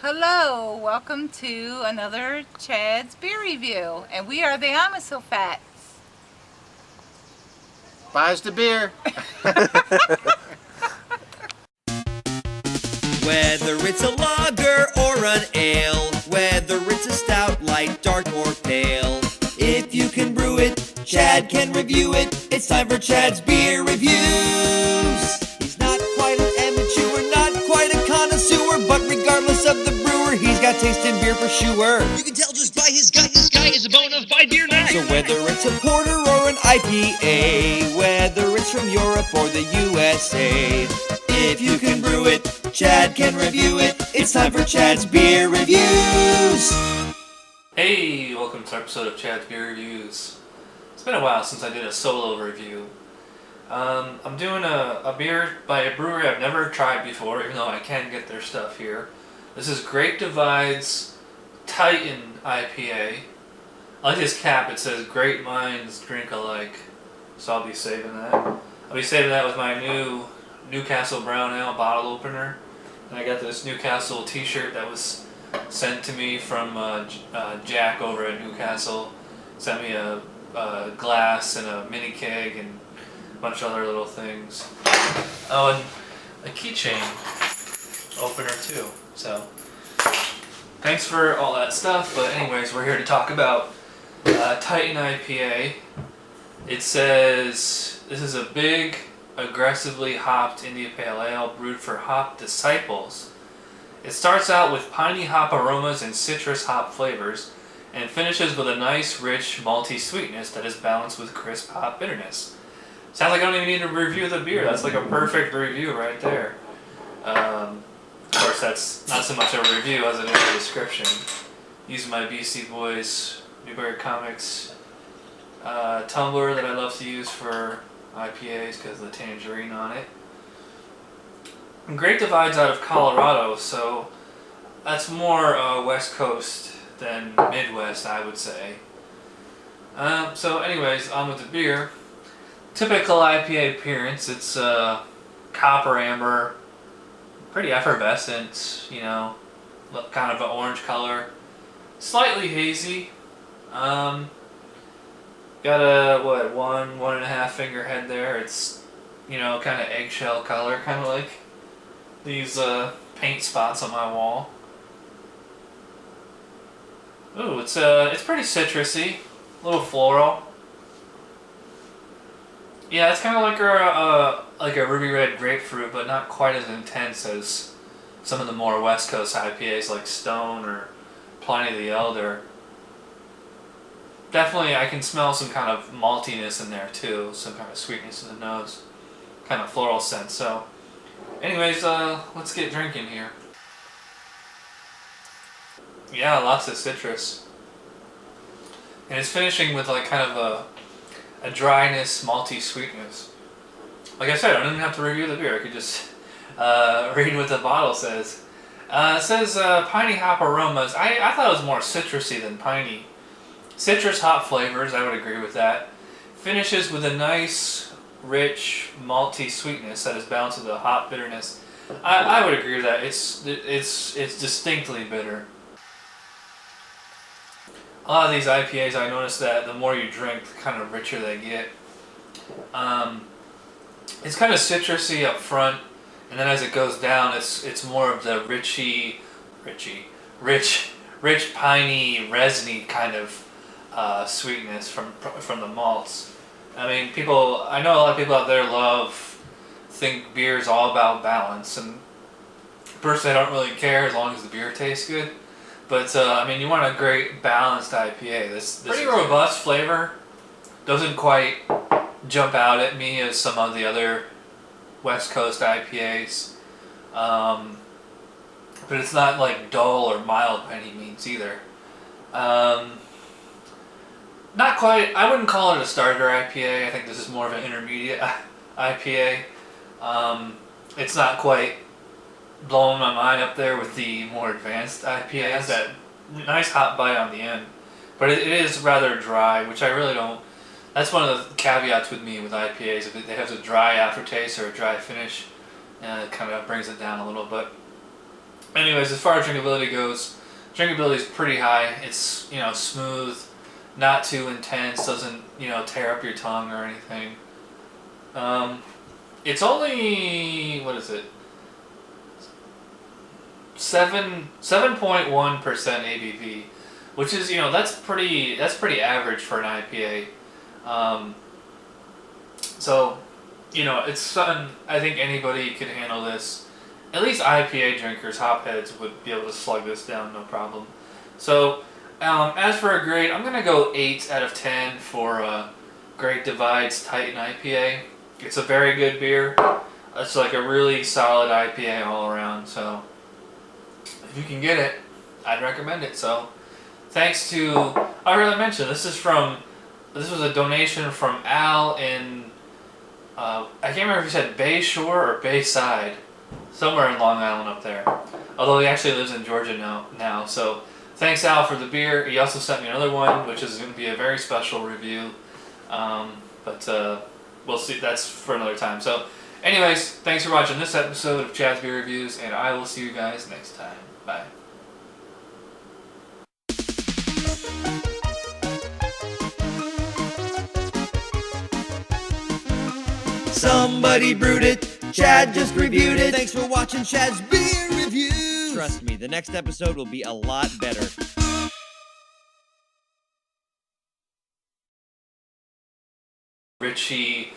Hello, welcome to another Chad's Beer Review, and we are the Amasofats. Buys the beer. Whether it's a lager or an ale, whether it's a stout, light, dark, or pale, if you can brew it, Chad can review it. It's time for Chad's Beer Reviews. He's not quite an amateur, not quite a connoisseur, but regardless of the brewer, he's got taste in beer for sure. You can tell just by his gut, this guy is a bona fide beer nut. So whether it's a porter or an IPA, whether it's from Europe or the USA, if you can brew it, Chad can review it. It's time for Chad's Beer Reviews. Hey, welcome to our episode of Chad's Beer Reviews. It's been a while since I did a solo review. I'm doing a beer by a brewery I've never tried before, even though I can get their stuff here. This is Great Divide's Titan IPA. I like this cap, it says Great Minds Drink Alike, so I'll be saving that. I'll be saving that with my new Newcastle Brown Ale bottle opener. And I got this Newcastle t-shirt that was sent to me from Jack over at Newcastle. Sent me a glass and a mini keg and a bunch of other little things. Oh, and a keychain opener too. So thanks for all that stuff. But anyways, we're here to talk about Titan IPA. It says this is a big, aggressively hopped India Pale Ale brewed for hop disciples. It starts out with piney hop aromas and citrus hop flavors, and finishes with a nice, rich, malty sweetness that is balanced with crisp hop bitterness. Sounds like I don't even need to review the beer. That's like a perfect review right there. Of course, that's not so much a review as it is a description. Using my BC Boys Newberry Comics tumbler that I love to use for IPAs because of the tangerine on it. And Great Divide's out of Colorado, so that's more West Coast than Midwest, I would say. So anyways, on with the beer. Typical IPA appearance, it's copper amber, pretty effervescent, you know, kind of an orange color. Slightly hazy. Got a, one and a half finger head there. It's, you know, kind of eggshell color, kind of like these paint spots on my wall. Ooh, it's pretty citrusy, a little floral. Yeah, it's kind of like a ruby red grapefruit, but not quite as intense as some of the more West Coast IPAs like Stone or Pliny the Elder. Definitely, I can smell some kind of maltiness in there too, some kind of sweetness in the nose, kind of floral scent. So, anyways, let's get drinking here. Yeah, lots of citrus. And it's finishing with like kind of a dryness, malty sweetness. Like I said, I don't even have to review the beer. I could just read what the bottle says. It says piney hop aromas. I thought it was more citrusy than piney. Citrus hop flavors, I would agree with that. Finishes with a nice, rich, malty sweetness that is balanced with a hop bitterness. I would agree with that. It's distinctly bitter. A lot of these IPAs, I noticed that the more you drink, the kind of richer they get. It's kind of citrusy up front, and then as it goes down, it's more of the rich, piney, resiny kind of sweetness from the malts. I mean, I know a lot of people out there think beer is all about balance, and personally, I don't really care as long as the beer tastes good. But I mean, you want a great balanced IPA. This pretty robust flavor. Doesn't quite jump out at me as some of the other West Coast IPAs. But it's not like dull or mild by any means either. Not quite. I wouldn't call it a starter IPA. I think this is more of an intermediate IPA. It's not quite blowing my mind up there with the more advanced IPAs. That nice hot bite on the end, but it is rather dry, which I really don't. That's one of the caveats with me with IPAs. If they have a dry aftertaste or a dry finish, it kind of brings it down a little bit. Anyways, as far as drinkability goes, drinkability is pretty high. It's, smooth, not too intense, doesn't, tear up your tongue or anything. It's only, what is it? 7.1% ABV, which is, that's pretty average for an IPA. So, it's something, I think anybody could handle this. At least IPA drinkers, hopheads, would be able to slug this down, no problem. So, as for a grade, I'm going to go 8 out of 10 for Great Divide's Titan IPA. It's a very good beer. It's like a really solid IPA all around, so if you can get it, I'd recommend it. So, thanks to, I already mentioned, this was a donation from Al in, I can't remember if he said Bay Shore or Bayside, somewhere in Long Island up there. Although he actually lives in Georgia now. So, thanks Al for the beer. He also sent me another one, which is going to be a very special review. But we'll see, that's for another time. So, anyways, thanks for watching this episode of Chad's Beer Reviews, and I will see you guys next time. Bye. Somebody brewed it, Chad just reviewed it. Thanks for watching Chad's Beer Reviews. Trust me, the next episode will be a lot better. Richie